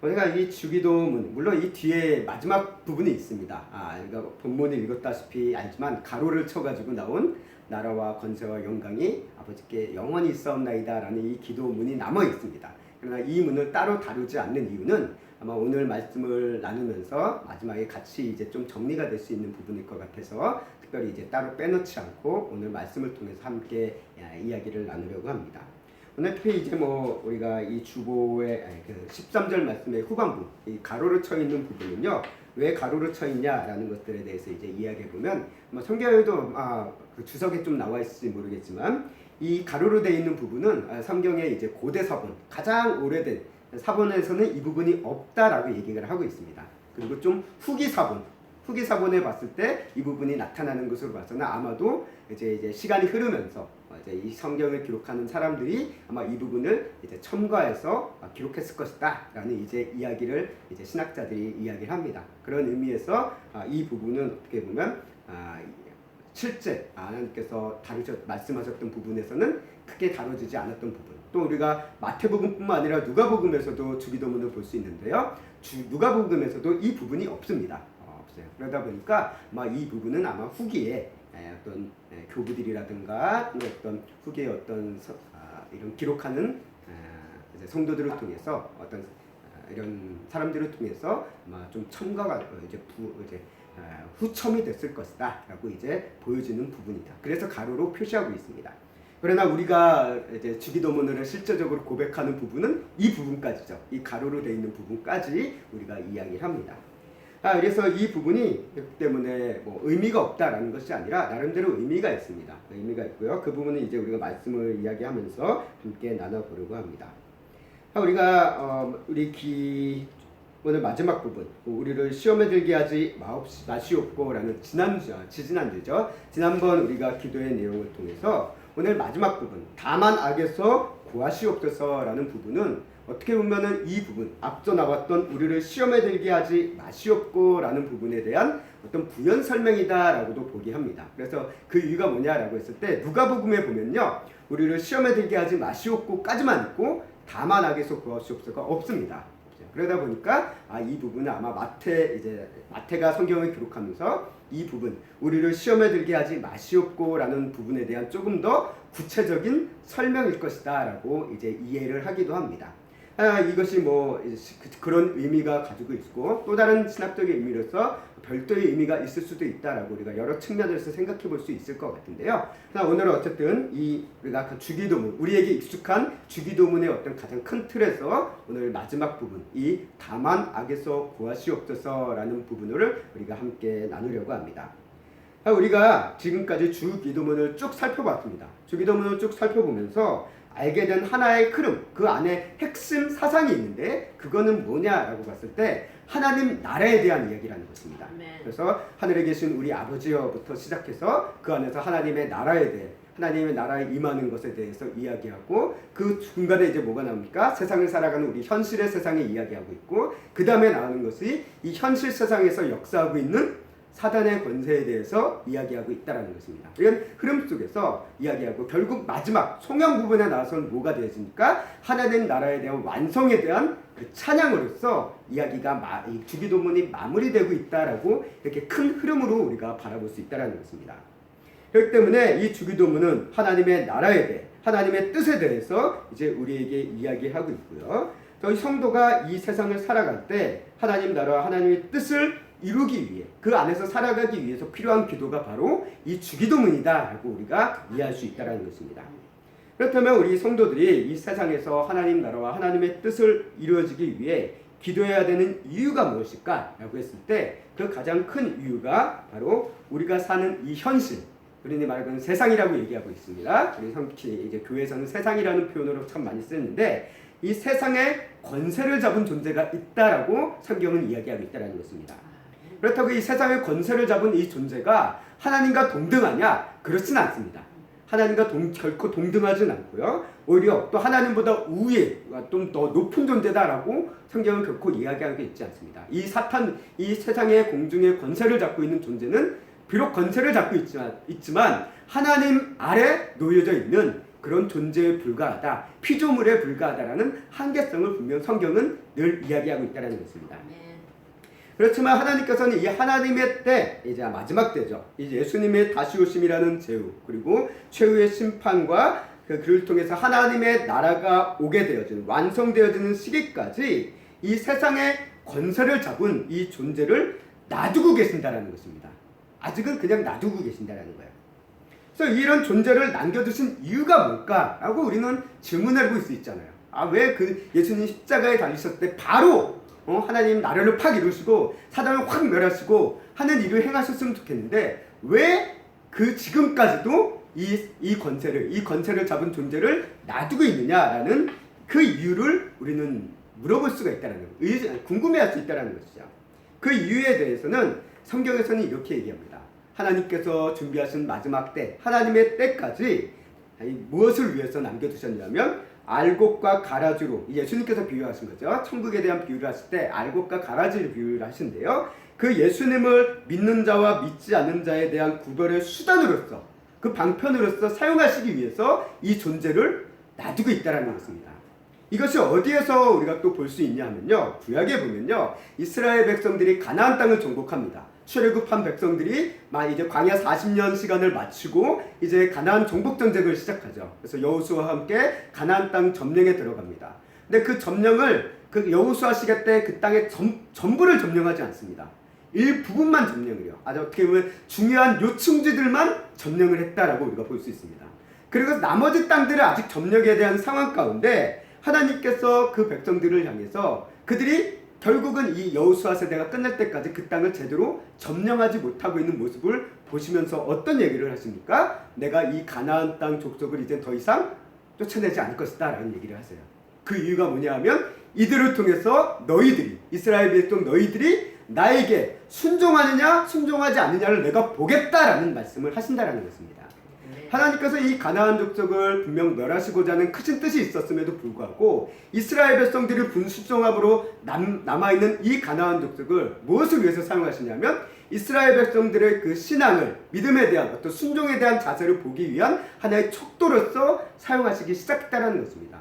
우리가 이 주기도문, 물론 이 뒤에 마지막 부분이 있습니다. 그러니까 본문을 읽었다시피 알지만 가로를 쳐가지고 나온 나라와 권세와 영광이 아버지께 영원히 있사옵나이다 라는 이 기도문이 남아 있습니다. 그러나 이 문을 따로 다루지 않는 이유는 아마 오늘 말씀을 나누면서 마지막에 같이 이제 좀 정리가 될 수 있는 부분일 것 같아서 특별히 이제 따로 빼놓지 않고 오늘 말씀을 통해서 함께 이야기를 나누려고 합니다. 오늘 특히 이제 우리가 이 주보의 그 13절 말씀의 후반부, 이 가로로 쳐 있는 부분은요, 왜 가로로 쳐 있냐라는 것들에 대해서 이제 이야기해 보면 성경에도 그 주석에 좀 나와 있을지 모르겠지만 이 가로로 되어 있는 부분은 성경의 이제 고대 사본, 가장 오래된 사본에서는 이 부분이 없다라고 얘기를 하고 있습니다. 그리고 좀 후기 사본에 봤을 때 이 부분이 나타나는 것으로 봐서는 아마도 이제 시간이 흐르면서 이제 이 성경을 기록하는 사람들이 아마 이 부분을 이제 첨가해서 기록했을 것이다라는 이제 이야기를 이제 신학자들이 이야기를 합니다. 그런 의미에서 이 부분은 어떻게 보면 실제 하나님께서 말씀하셨던 부분에서는 크게 다뤄지지 않았던 부분. 또 우리가 마태복음뿐만 아니라 누가복음에서도 주기도문을 볼 수 있는데요. 누가복음에서도 이 부분이 없습니다. 없어요. 그러다 보니까 이 부분은 아마 후기에 어떤 교부들이라든가 어떤 후기의 이런 기록하는 이제 성도들을 통해서 어떤 이런 사람들을 통해서 아마 좀 첨가가 이제 후첨이 됐을 것이다라고 이제 보여지는 부분이다. 그래서 가로로 표시하고 있습니다. 그러나 우리가 이제 주기도문을 실제적으로 고백하는 부분은 이 부분까지죠. 이 가로로 되어 있는 부분까지 우리가 이야기를 합니다. 그래서 이 부분이 그렇기 때문에 의미가 없다라는 것이 아니라 나름대로 의미가 있습니다. 의미가 있고요. 그 부분은 이제 우리가 말씀을 이야기하면서 함께 나눠보려고 합니다. 우리가 오늘 마지막 부분, 우리를 시험에 들게 하지 마시옵고라는 지난주죠. 지난번 우리가 기도의 내용을 통해서 오늘 마지막 부분, 다만 악에서 구하시옵소서라는 부분은 어떻게 보면은 이 부분, 앞서 나왔던 우리를 시험에 들게 하지 마시옵고라는 부분에 대한 어떤 부연 설명이다라고도 보기 합니다. 그래서 그 이유가 뭐냐라고 했을 때 누가복음에 보면요, 우리를 시험에 들게 하지 마시옵고까지만 있고 다만 악에서 구하시옵소서가 없습니다. 그러다 보니까 이 부분은 아마 마태가 성경을 기록하면서 이 부분, 우리를 시험에 들게 하지 마시옵고라는 부분에 대한 조금 더 구체적인 설명일 것이다라고 이제 이해를 하기도 합니다. 이것이 그런 의미가 가지고 있고 또 다른 신학적인 의미로서 별도의 의미가 있을 수도 있다라고 우리가 여러 측면에서 생각해 볼 수 있을 것 같은데요. 오늘은 어쨌든 우리가 주기도문, 우리에게 익숙한 주기도문의 어떤 가장 큰 틀에서 오늘 마지막 부분, 이 다만 악에서 구하시옵소서라는 부분을 우리가 함께 나누려고 합니다. 우리가 지금까지 주기도문을 쭉 살펴봤습니다. 주기도문을 쭉 살펴보면서 알게 된 하나의 흐름, 그 안에 핵심 사상이 있는데 그거는 뭐냐라고 봤을 때 하나님 나라에 대한 이야기라는 것입니다. 그래서 하늘에 계신 우리 아버지여부터 시작해서 그 안에서 하나님의 나라에 대해, 하나님의 나라에 임하는 것에 대해서 이야기하고 그 중간에 이제 뭐가 나옵니까? 세상을 살아가는 우리 현실의 세상에 이야기하고 있고 그 다음에 나오는 것이 이 현실 세상에서 역사하고 있는 사단의 권세에 대해서 이야기하고 있다는 것입니다. 이런 흐름 속에서 이야기하고 결국 마지막 송영 부분에 나와서는 뭐가 되어집니까? 하나님 나라에 대한 완성에 대한 그 찬양으로서 이야기가 이 주기도문이 마무리되고 있다라고 이렇게 큰 흐름으로 우리가 바라볼 수 있다는 것입니다. 그렇기 때문에 이 주기도문은 하나님의 나라에 대해, 하나님의 뜻에 대해서 이제 우리에게 이야기하고 있고요. 저희 성도가 이 세상을 살아갈 때 하나님 나라와 하나님의 뜻을 이루기 위해, 그 안에서 살아가기 위해서 필요한 기도가 바로 이 주기도문이다라고 우리가 이해할 수 있다는 것입니다. 그렇다면 우리 성도들이 이 세상에서 하나님 나라와 하나님의 뜻을 이루어지기 위해 기도해야 되는 이유가 무엇일까? 라고 했을 때 그 가장 큰 이유가 바로 우리가 사는 이 현실, 우리는 말하는 세상이라고 얘기하고 있습니다. 우리 이제 교회에서는 세상이라는 표현으로 참 많이 쓰는데 이 세상에 권세를 잡은 존재가 있다라고 성경은 이야기하고 있다는 것입니다. 그렇다고 이 세상의 권세를 잡은 이 존재가 하나님과 동등하냐? 그렇지는 않습니다. 하나님과 결코 동등하지는 않고요. 오히려 또 하나님보다 우위에 좀 더 높은 존재다라고 성경은 결코 이야기하고 있지 않습니다. 이 세상의 공중의 권세를 잡고 있는 존재는 비록 권세를 잡고 있지만 하나님 아래 놓여져 있는 그런 존재에 불과하다, 피조물에 불과하다라는 한계성을 분명 성경은 늘 이야기하고 있다는 것입니다. 그렇지만 하나님께서는 이 하나님의 때, 이제 마지막 때죠. 이 예수님의 다시 오심이라는 제후, 그리고 최후의 심판과 그를 통해서 하나님의 나라가 오게 되어지는, 완성되어지는 시기까지 이 세상의 권세를 잡은 이 존재를 놔두고 계신다라는 것입니다. 아직은 그냥 놔두고 계신다라는 거예요. 그래서 이런 존재를 남겨두신 이유가 뭘까라고 우리는 질문해 볼 수 있잖아요. 왜 그 예수님 십자가에 달리셨을 때 바로 하나님 나라를 팍 이루시고 사단을 확 멸하시고 하는 일을 행하셨으면 좋겠는데 왜 그 지금까지도 이 권세를 잡은 존재를 놔두고 있느냐라는 그 이유를 우리는 물어볼 수가 있다는 거예요. 궁금해할 수 있다는 것이죠. 그 이유에 대해서는 성경에서는 이렇게 얘기합니다. 하나님께서 준비하신 마지막 때, 하나님의 때까지 무엇을 위해서 남겨두셨냐면 알곡과 가라지로, 예수님께서 비유하신 거죠. 천국에 대한 비유를 하실 때 알곡과 가라지를 비유를 하신데요. 그 예수님을 믿는 자와 믿지 않는 자에 대한 구별의 수단으로서, 그 방편으로서 사용하시기 위해서 이 존재를 놔두고 있다는 것입니다. 이것이 어디에서 우리가 또 볼 수 있냐 하면요, 구약에 보면요, 이스라엘 백성들이 가나안 땅을 정복합니다. 출애굽한 백성들이 이제 광야 40년 시간을 마치고 이제 가나안 정복 전쟁을 시작하죠. 그래서 여호수아와 함께 가나안 땅 점령에 들어갑니다. 근데 그 점령을 그 여호수아 시대 때 그 땅의 전부를 점령하지 않습니다. 일부분만 점령을 해요. 아주 어떻게 보면 중요한 요충지들만 점령을 했다라고 우리가 볼 수 있습니다. 그리고 나머지 땅들을 아직 점령에 대한 상황 가운데 하나님께서 그 백성들을 향해서 그들이 결국은 이 여호수아 세대가 끝날 때까지 그 땅을 제대로 점령하지 못하고 있는 모습을 보시면서 어떤 얘기를 하십니까? 내가 이 가나안 땅 족속을 이제 더 이상 쫓아내지 않을 것이다 라는 얘기를 하세요. 그 이유가 뭐냐 하면 이들을 통해서 너희들이, 이스라엘 백성 너희들이 나에게 순종하느냐 순종하지 않느냐를 내가 보겠다라는 말씀을 하신다라는 것입니다. 하나님께서 이 가나안 족속을 분명 멸하시고자 하는 크신 뜻이 있었음에도 불구하고 이스라엘 백성들이 분수종합으로 남아있는 이 가나안 족속을 무엇을 위해서 사용하시냐면 이스라엘 백성들의 그 신앙을, 믿음에 대한 어떤 순종에 대한 자세를 보기 위한 하나의 척도로서 사용하시기 시작했다는 것입니다.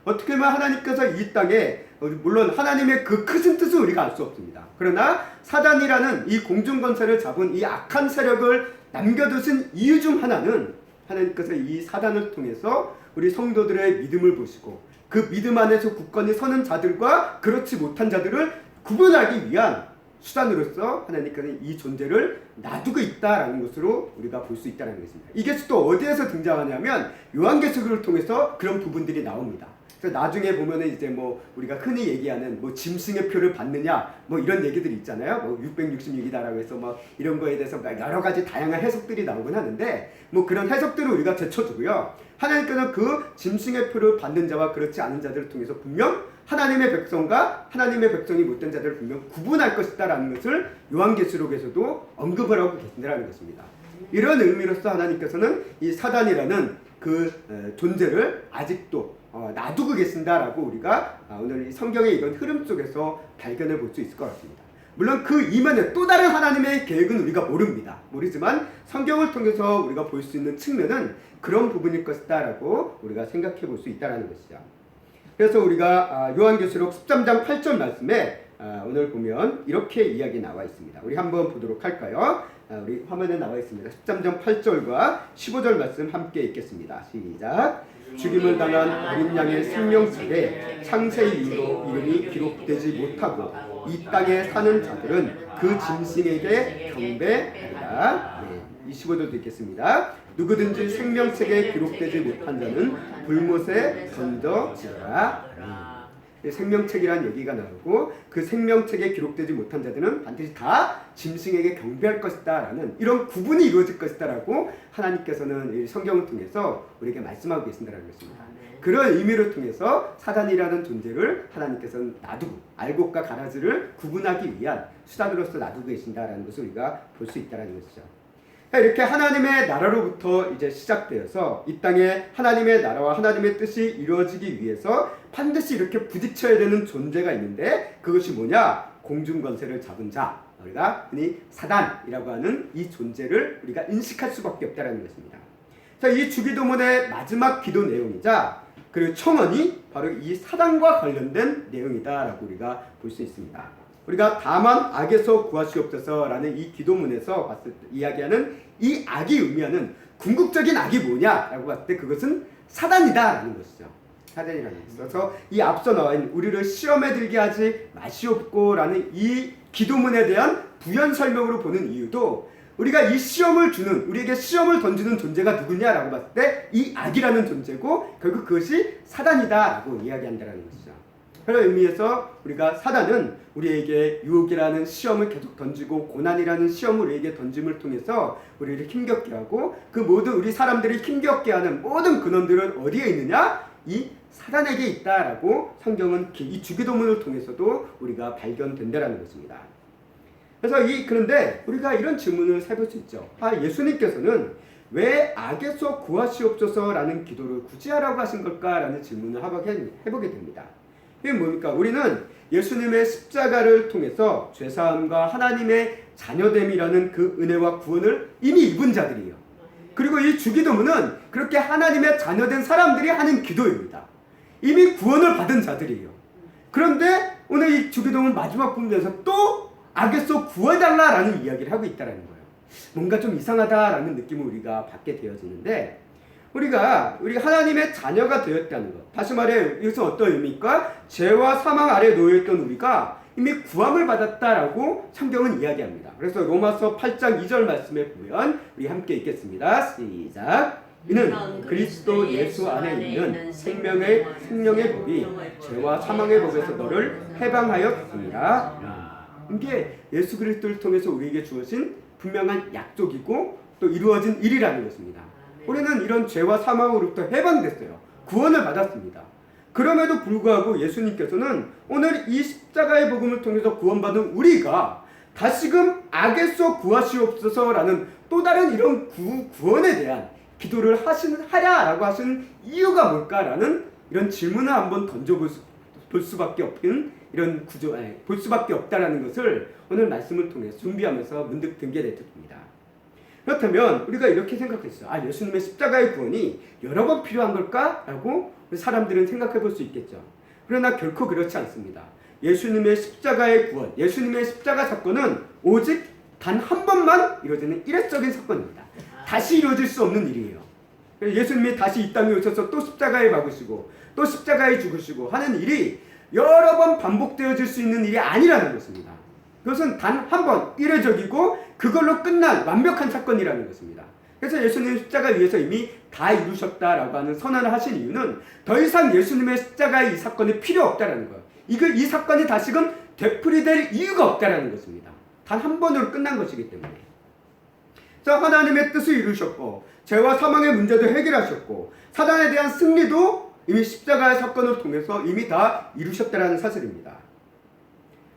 어떻게 보면 하나님께서 이 땅에, 물론 하나님의 그 크신 뜻은 우리가 알 수 없습니다. 그러나 사단이라는 이 공중권세를 잡은 이 악한 세력을 남겨두신 이유 중 하나는 하나님께서 이 사단을 통해서 우리 성도들의 믿음을 보시고 그 믿음 안에서 굳건히 서는 자들과 그렇지 못한 자들을 구분하기 위한 수단으로서 하나님께서 이 존재를 놔두고 있다라는 것으로 우리가 볼 수 있다는 것입니다. 이게 또 어디에서 등장하냐면 요한계시록을 통해서 그런 부분들이 나옵니다. 그래서 나중에 보면은 이제 우리가 흔히 얘기하는 짐승의 표를 받느냐 이런 얘기들이 있잖아요. 666이다라고 해서 이런 거에 대해서 여러 가지 다양한 해석들이 나오곤 하는데 그런 해석들을 우리가 제쳐두고요. 하나님께서 그 짐승의 표를 받는 자와 그렇지 않은 자들을 통해서 분명 하나님의 백성과 하나님의 백성이 못된 자들을 분명 구분할 것이다라는 것을 요한계시록에서도 언급을 하고 계신다는 것입니다. 이런 의미로서 하나님께서는 이 사단이라는 그 존재를 아직도 놔두고 계신다라고 우리가 오늘 이 성경의 이런 흐름 속에서 발견해 볼 수 있을 것 같습니다. 물론 그 이면에 또 다른 하나님의 계획은 우리가 모르지만 성경을 통해서 우리가 볼 수 있는 측면은 그런 부분일 것이다라고 우리가 생각해 볼 수 있다는 것이죠. 그래서 우리가 요한계시록 13장 8절 말씀에 오늘 보면 이렇게 이야기 나와 있습니다. 우리 한번 보도록 할까요? 우리 화면에 나와 있습니다. 13장 8절과 15절 말씀 함께 읽겠습니다. 시작. 죽임을 당한 어린 양의 생명책에 창세 이후로 이름이 기록되지 못하고 이 땅에 사는 자들은 그 짐승에게 경배하리라. 25절도 읽겠습니다. 누구든지 생명책에 기록되지 못한 자는 불못에 던져지라. 생명책이라는 얘기가 나오고 그 생명책에 기록되지 못한 자들은 반드시 다 짐승에게 경배할 것이다 라는 이런 구분이 이루어질 것이다 라고 하나님께서는 성경을 통해서 우리에게 말씀하고 계신다는 것입니다. 그런 의미를 통해서 사단이라는 존재를 하나님께서는 놔두고 알곡과 가라지를 구분하기 위한 수단으로서 놔두고 계신다라는 것을 우리가 볼 수 있다는 것이죠. 이렇게 하나님의 나라로부터 이제 시작되어서 이 땅에 하나님의 나라와 하나님의 뜻이 이루어지기 위해서 반드시 이렇게 부딪혀야 되는 존재가 있는데 그것이 뭐냐? 공중권세를 잡은 자, 우리가 흔히 사단이라고 하는 이 존재를 우리가 인식할 수밖에 없다는 것입니다. 자, 이 주기도문의 마지막 기도 내용이자 그리고 청원이 바로 이 사단과 관련된 내용이다라고 우리가 볼 수 있습니다. 우리가 다만 악에서 구하시옵소서라는 이 기도문에서 봤을 때 이야기하는 이 악이 의미하는 궁극적인 악이 뭐냐라고 봤을 때 그것은 사단이다라는 것이죠. 사단이라는 것. 그래서 이 앞서 나와 있는 우리를 시험에 들게 하지 마시옵고라는 이 기도문에 대한 부연 설명으로 보는 이유도 우리가 이 시험을 주는, 우리에게 시험을 던지는 존재가 누구냐라고 봤을 때 이 악이라는 존재고 결국 그것이 사단이다라고 이야기한다는 것이죠. 그런 의미에서 우리가 사단은 우리에게 유혹이라는 시험을 계속 던지고 고난이라는 시험을 우리에게 던짐을 통해서 우리를 힘겹게 하고 그 모든 우리 사람들이 힘겹게 하는 모든 근원들은 어디에 있느냐? 이 사단에게 있다라고 성경은 이 주기도문을 통해서도 우리가 발견된다라는 것입니다. 그래서 그런데 우리가 이런 질문을 해볼 수 있죠. 예수님께서는 왜 악에서 구하시옵소서라는 기도를 굳이 하라고 하신 걸까라는 질문을 해보게 됩니다. 이게 뭡니까? 우리는 예수님의 십자가를 통해서 죄사함과 하나님의 자녀됨이라는 그 은혜와 구원을 이미 입은 자들이에요. 그리고 이 주기도문은 그렇게 하나님의 자녀된 사람들이 하는 기도입니다. 이미 구원을 받은 자들이에요. 그런데 오늘 이 주기도문 마지막 부분에서 또 악에서 구해달라라는 이야기를 하고 있다는 거예요. 뭔가 좀 이상하다라는 느낌을 우리가 받게 되어지는데 우리 하나님의 자녀가 되었다는 것. 다시 말해 이것은 어떤 의미입니까? 죄와 사망 아래 놓여있던 우리가 이미 구함을 받았다라고 성경은 이야기합니다. 그래서 로마서 8장 2절 말씀에 보면 우리 함께 읽겠습니다. 시작. 이는 그리스도 예수 안에 있는 생명의 법이 죄와 사망의 법에서 너를 해방하였습니다. 이게 예수 그리스도를 통해서 우리에게 주어진 분명한 약속이고 또 이루어진 일이라는 것입니다. 우리는 이런 죄와 사망으로부터 해방됐어요. 구원을 받았습니다. 그럼에도 불구하고 예수님께서는 오늘 이 십자가의 복음을 통해서 구원받은 우리가 다시금 악에서 구하시옵소서라는 또 다른 이런 구원에 대한 기도를 하랴라고 하시는 이유가 뭘까라는 이런 질문을 한번 볼 수밖에 없는 이런 볼 수밖에 없다라는 것을 오늘 말씀을 통해서 준비하면서 문득 든게 됩니다. 그렇다면 우리가 이렇게 생각했어요. 예수님의 십자가의 구원이 여러 번 필요한 걸까? 라고 사람들은 생각해 볼 수 있겠죠. 그러나 결코 그렇지 않습니다. 예수님의 십자가의 구원, 예수님의 십자가 사건은 오직 단 한 번만 이루어지는 일회적인 사건입니다. 다시 이루어질 수 없는 일이에요. 예수님이 다시 이 땅에 오셔서 또 십자가에 박으시고 또 십자가에 죽으시고 하는 일이 여러 번 반복되어질 수 있는 일이 아니라는 것입니다. 그것은 단 한 번 일회적이고 그걸로 끝난 완벽한 사건이라는 것입니다. 그래서 예수님의 십자가 위에서 이미 다 이루셨다라고 하는 선언을 하신 이유는 더 이상 예수님의 십자가의 이 사건이 필요 없다라는 거예요. 이 사건이 다시금 되풀이될 이유가 없다라는 것입니다. 단 한 번으로 끝난 것이기 때문에. 자, 하나님의 뜻을 이루셨고 죄와 사망의 문제도 해결하셨고 사단에 대한 승리도 이미 십자가의 사건을 통해서 이미 다 이루셨다라는 사실입니다.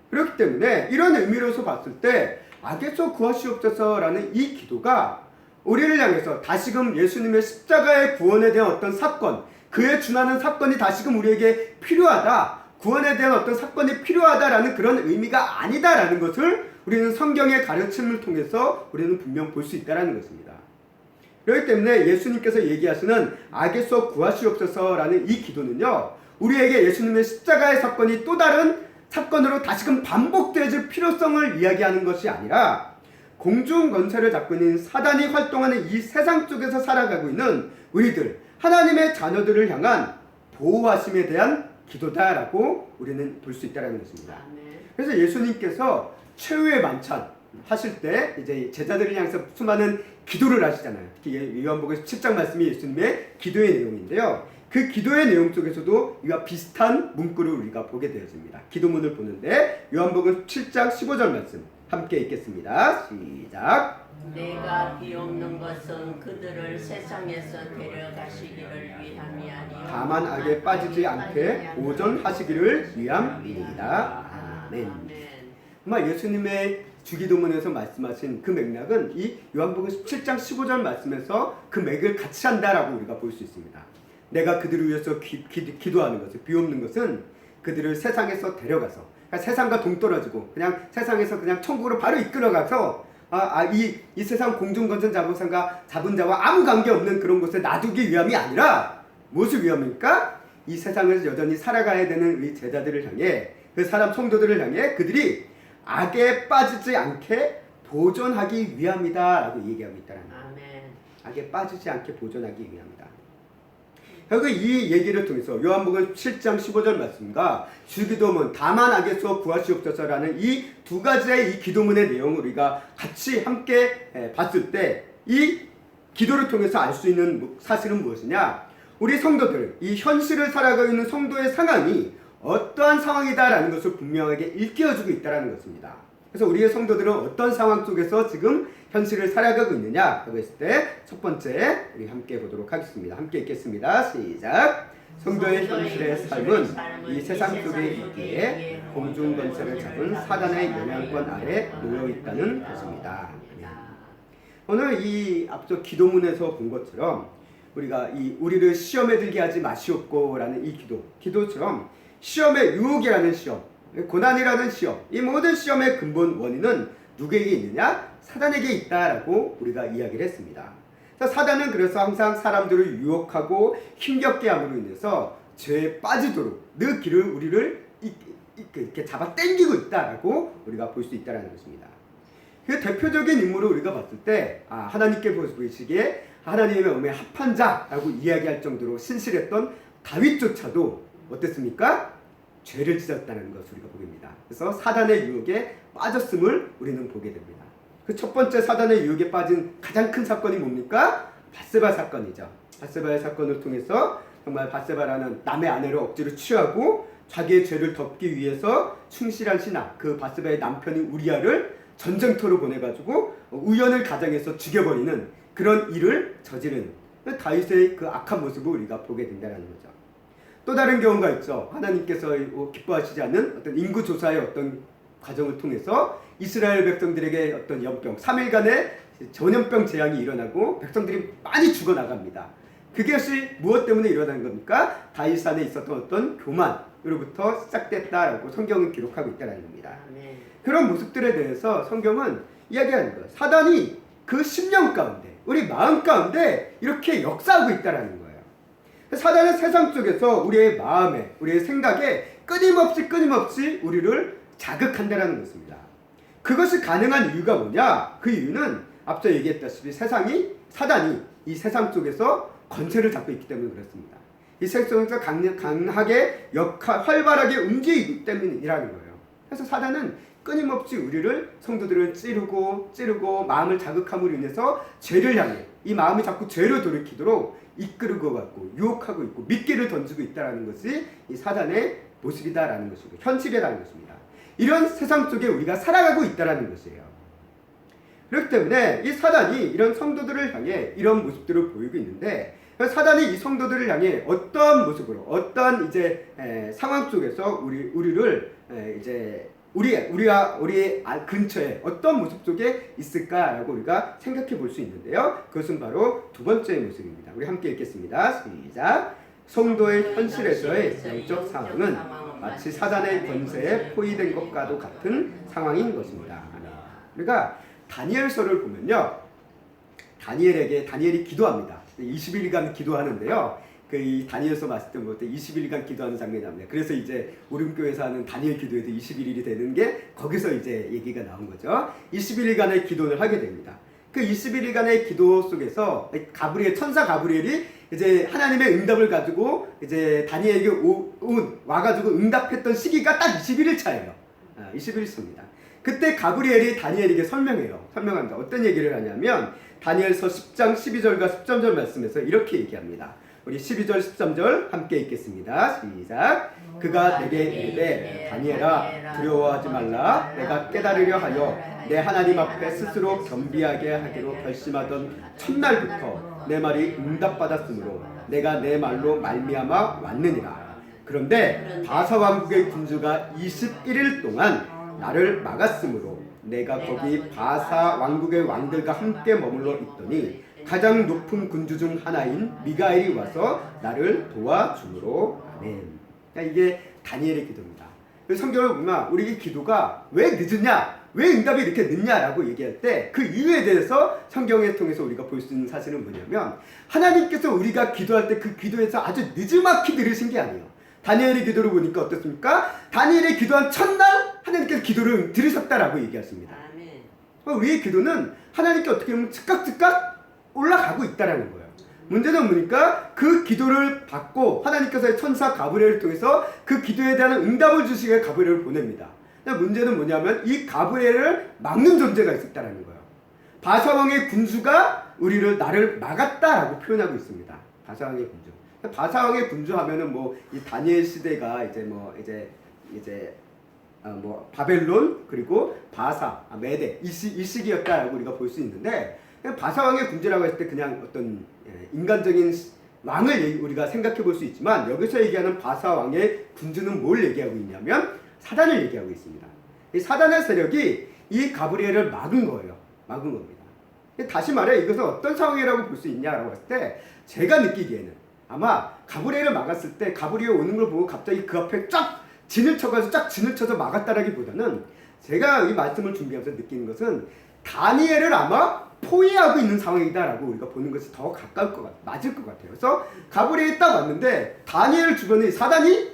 그렇기 때문에 이런 의미로서 봤을 때 악에서 구하시옵소서라는 이 기도가 우리를 향해서 다시금 예수님의 십자가의 구원에 대한 어떤 사건, 그에 준하는 사건이 다시금 우리에게 필요하다, 구원에 대한 어떤 사건이 필요하다라는 그런 의미가 아니다라는 것을 우리는 성경의 가르침을 통해서 우리는 분명 볼 수 있다는 것입니다. 그렇기 때문에 예수님께서 얘기하시는 악에서 구하시옵소서라는 이 기도는요, 우리에게 예수님의 십자가의 사건이 또 다른 사건으로 다시금 반복되어질 필요성을 이야기하는 것이 아니라 공중 권세를 잡고 있는 사단이 활동하는 이 세상 속에서 살아가고 있는 우리들, 하나님의 자녀들을 향한 보호하심에 대한 기도다라고 우리는 볼 수 있다는 것입니다. 그래서 예수님께서 최후의 만찬 하실 때 이제 제자들을 향해서 수많은 기도를 하시잖아요. 특히 요한복음 17장 말씀이 예수님의 기도의 내용인데요. 그 기도의 내용 속에서도 이와 비슷한 문구를 우리가 보게 되어집니다. 기도문을 보는데 요한복음 7장 15절 말씀 함께 읽겠습니다. 시작. 내가 비옵는 것은 그들을 세상에서 데려가시기를 위함이 아니요 다만 악에 빠지지 않게 보존하시기를 위함이니이다. 아멘. 정말 예수님의 주기도문에서 말씀하신 그 맥락은 이 요한복음 17장 15절 말씀에서 그 맥을 같이 한다라고 우리가 볼 수 있습니다. 내가 그들을 위해서 기도하는 것을, 비옵는 것은 그들을 세상에서 데려가서, 그러니까 세상과 동떨어지고 그냥 세상에서 그냥 천국으로 바로 이끌어가서 이 세상 공중건전 잡은 자와 아무 관계없는 그런 곳에 놔두기 위함이 아니라 무엇을 위함입니까? 이 세상을 여전히 살아가야 되는 우리 제자들을 향해, 그 사람 성도들을 향해 그들이 악에 빠지지 않게 보존하기 위함이다 라고 얘기하고 있다는 거예요. 아멘. 악에 빠지지 않게 보존하기 위함이다. 결국 이 얘기를 통해서 요한복음 7장 15절 말씀과 주기도문 다만 악에서 구하시옵소서라는 이 두 가지의 이 기도문의 내용을 우리가 같이 함께 봤을 때 이 기도를 통해서 알 수 있는 사실은 무엇이냐? 우리 성도들, 이 현실을 살아가고 있는 성도의 상황이 어떠한 상황이다라는 것을 분명하게 일깨워주고 있다는 것입니다. 그래서 우리의 성도들은 어떤 상황 속에서 지금 현실을 살아가고 있느냐 하고 했을 때 첫 번째 우리 함께 보도록 하겠습니다. 함께 읽겠습니다. 시작. 성도의 현실의 삶은 이 세상 속에 있기에 공중건설을 잡은 사단의 영향권 아래 놓여 있다는 것입니다. 오늘 이 앞서 기도문에서 본 것처럼 우리가 우리를 시험에 들게 하지 마시옵고라는 이 기도처럼 시험의 유혹이라는 시험, 고난이라는 시험, 이 모든 시험의 근본 원인은 누구에게 있느냐? 사단에게 있다라고 우리가 이야기를 했습니다. 사단은 그래서 항상 사람들을 유혹하고 힘겹게 함으로 인해서 죄에 빠지도록 늘 우리를 이렇게 잡아 당기고 있다라고 우리가 볼 수 있다는 것입니다. 그 대표적인 인물을 우리가 봤을 때 하나님께 보시기에 하나님의 몸에 합한 자라고 이야기할 정도로 신실했던 다윗조차도 어땠습니까? 죄를 지었다는 것을 우리가 보게 됩니다. 그래서 사단의 유혹에 빠졌음을 우리는 보게 됩니다. 그 첫 번째 사단의 유혹에 빠진 가장 큰 사건이 뭡니까? 밧세바 사건이죠. 밧세바의 사건을 통해서 정말 밧세바라는 남의 아내를 억지로 취하고 자기의 죄를 덮기 위해서 충실한 신하, 그 밧세바의 남편인 우리아를 전쟁터로 보내가지고 우연을 가장해서 죽여버리는 그런 일을 저지른 다윗의 그 악한 모습을 우리가 보게 된다는 거죠. 또 다른 경우가 있죠. 하나님께서 기뻐하시지 않는 어떤 인구조사의 어떤 과정을 통해서 이스라엘 백성들에게 어떤 연병, 3일간의 전염병 재앙이 일어나고 백성들이 많이 죽어나갑니다. 그것이 무엇 때문에 일어난 겁니까? 다윗 안에 있었던 어떤 교만으로부터 시작됐다라고 성경은 기록하고 있다는 겁니다. 그런 모습들에 대해서 성경은 이야기하는 거예요. 사단이 그 10년 가운데, 우리 마음 가운데 이렇게 역사하고 있다는 거예요. 사단은 세상 속에서 우리의 마음에, 우리의 생각에 끊임없이 우리를 자극한다는 것입니다. 그것이 가능한 이유가 뭐냐? 그 이유는 앞서 얘기했다시피 사단이 이 세상 속에서 권세를 잡고 있기 때문에 그렇습니다. 이 세상 속에서 강하게 활발하게 움직이기 때문이라는 거예요. 그래서 사단은 끊임없이 성도들을 찌르고 마음을 자극함으로 인해서 죄를 향해 이 마음이 자꾸 죄로 돌이키도록 이끌고 갖고 유혹하고 있고 미끼를 던지고 있다는 것이 이 사단의 모습이다라는 것이고 현실이라는 것입니다. 이런 세상 속에 우리가 살아가고 있다는 것이에요. 그렇기 때문에 이 사단이 이런 성도들을 향해 이런 모습들을 보이고 있는데, 사단이 이 성도들을 향해 어떤 모습으로, 어떤 상황 속에서 우리를 우리와 우리 근처에 어떤 모습 속에 있을까라고 우리가 생각해 볼 수 있는데요. 그것은 바로 두 번째 모습입니다. 우리 함께 읽겠습니다. 시작. 성도의 현실에서의 영적 상황은 마치 사단의 권세에 포위된 것과도 같은 상황인 것입니다. 우리가 다니엘서를 보면요, 다니엘이 기도합니다. 20일간 기도하는데요. 이 다니엘서 봤을 때 20일간 기도하는 장면이 나옵니다. 그래서 우름교회에서 하는 다니엘 기도에도 21일이 되는 게 거기서 얘기가 나온 거죠. 21일간의 기도를 하게 됩니다. 그 21일간의 기도 속에서 천사 가브리엘이 하나님의 응답을 가지고 다니엘에게 와가지고 응답했던 시기가 딱 21일 차예요. 21일 차입니다. 그때 가브리엘이 다니엘에게 설명합니다. 어떤 얘기를 하냐면 다니엘서 10장 12절과 13절 말씀에서 이렇게 얘기합니다. 우리 12절 13절 함께 읽겠습니다. 시작. 그가 내게 이르되 다니엘아 두려워하지 말라. 내가 깨달으려 하여 내 하나님 앞에 스스로 겸비하게 하기로 결심하던 첫날부터 내 말이 응답받았으므로 내가 내 말로 말미암아 왔느니라. 그런데 바사 왕국의 군주가 21일 동안 나를 막았으므로 내가 거기 바사 왕국의 왕들과 함께 머물러 있더니 가장 높은 군주 중 하나인 미가엘이 와서 나를 도와주므로. 아멘. 이게 다니엘의 기도입니다. 성경을 보면 우리 기도가 왜 늦으냐, 왜 응답이 이렇게 늦냐라고 얘기할 때 그 이유에 대해서 성경을 통해서 우리가 볼 수 있는 사실은 뭐냐면, 하나님께서 우리가 기도할 때 그 기도에서 아주 늦지막히 들으신 게 아니에요. 다니엘의 기도를 보니까 어떻습니까? 다니엘이 기도한 첫날 하나님께서 기도를 들으셨다라고 얘기하십니다. 아멘. 우리의 기도는 하나님께 어떻게 보면 즉각 올라가고 있다라는 거예요. 문제는 뭐니까 그 기도를 받고 하나님께서 천사 가브리엘을 통해서 그 기도에 대한 응답을 주시게 가브리엘을 보냅니다. 문제는 뭐냐면 이 가브리엘을 막는 존재가 있었다라는 거예요. 바사왕의 군주가 나를 막았다라고 표현하고 있습니다. 바사왕의 군주. 바사왕의 군주 하면은 뭐 이 다니엘 시대가 바벨론 그리고 바사, 메대 이 시기였다라고 우리가 볼 수 있는데, 바사왕의 군주라고 했을 때 그냥 어떤 인간적인 왕을 우리가 생각해 볼 수 있지만, 여기서 얘기하는 바사왕의 군주는 뭘 얘기하고 있냐면 사단을 얘기하고 있습니다. 이 사단의 세력이 이 가브리엘을 막은 거예요. 막은 겁니다. 다시 말해 이것은 어떤 상황이라고 볼 수 있냐라고 했을 때, 제가 느끼기에는 아마 가브리엘을 막았을 때 가브리엘 오는 걸 보고 갑자기 그 앞에 쫙 진을 쳐서 막았다라기보다는, 제가 이 말씀을 준비하면서 느끼는 것은 다니엘을 아마 포위하고 있는 상황이다라고 우리가 보는 것이 더 가까울 것 맞을 것 같아요. 그래서 가브리엘이 딱 왔는데 다니엘 주변에 사단이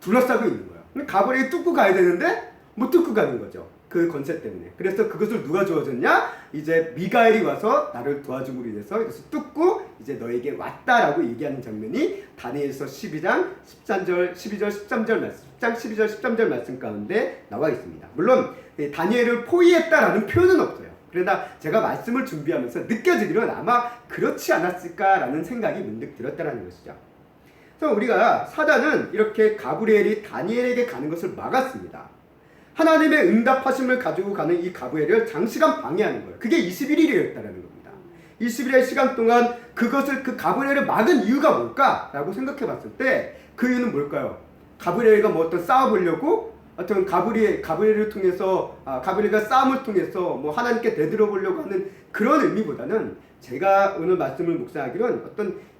둘러싸고 있는 거예요. 근데 가브리엘이 뚫고 가야 되는데 못 뚫고 가는 거죠. 그 권세 때문에. 그래서 그것을 누가 도와줬냐? 이제 미가엘이 와서 나를 도와줌으로 인해서 이것을 뚫고 이제 너에게 왔다라고 얘기하는 장면이 다니엘서 12장 13절 12절 13절 말씀, 10장 12절 13절 말씀 가운데 나와 있습니다. 물론 다니엘을 포위했다라는 표현은 없어요. 그러나 제가 말씀을 준비하면서 느껴지기로는 아마 그렇지 않았을까라는 생각이 문득 들었다는 것이죠. 그래서 우리가 사단은 이렇게 가브리엘이 다니엘에게 가는 것을 막았습니다. 하나님의 응답하심을 가지고 가는 이 가브리엘을 장시간 방해하는 거예요. 그게 21일이었다는 겁니다. 21일 시간 동안 그 가브리엘을 막은 이유가 뭘까라고 생각해 봤을 때, 그 이유는 뭘까요? 가브리엘과 뭐 어떤 싸워보려고, 어떤 가브리엘을 통해서 가브리엘과 싸움을 통해서 뭐 하나님께 되들어 보려고 하는 그런 의미보다는, 제가 오늘 말씀을 묵상하기로는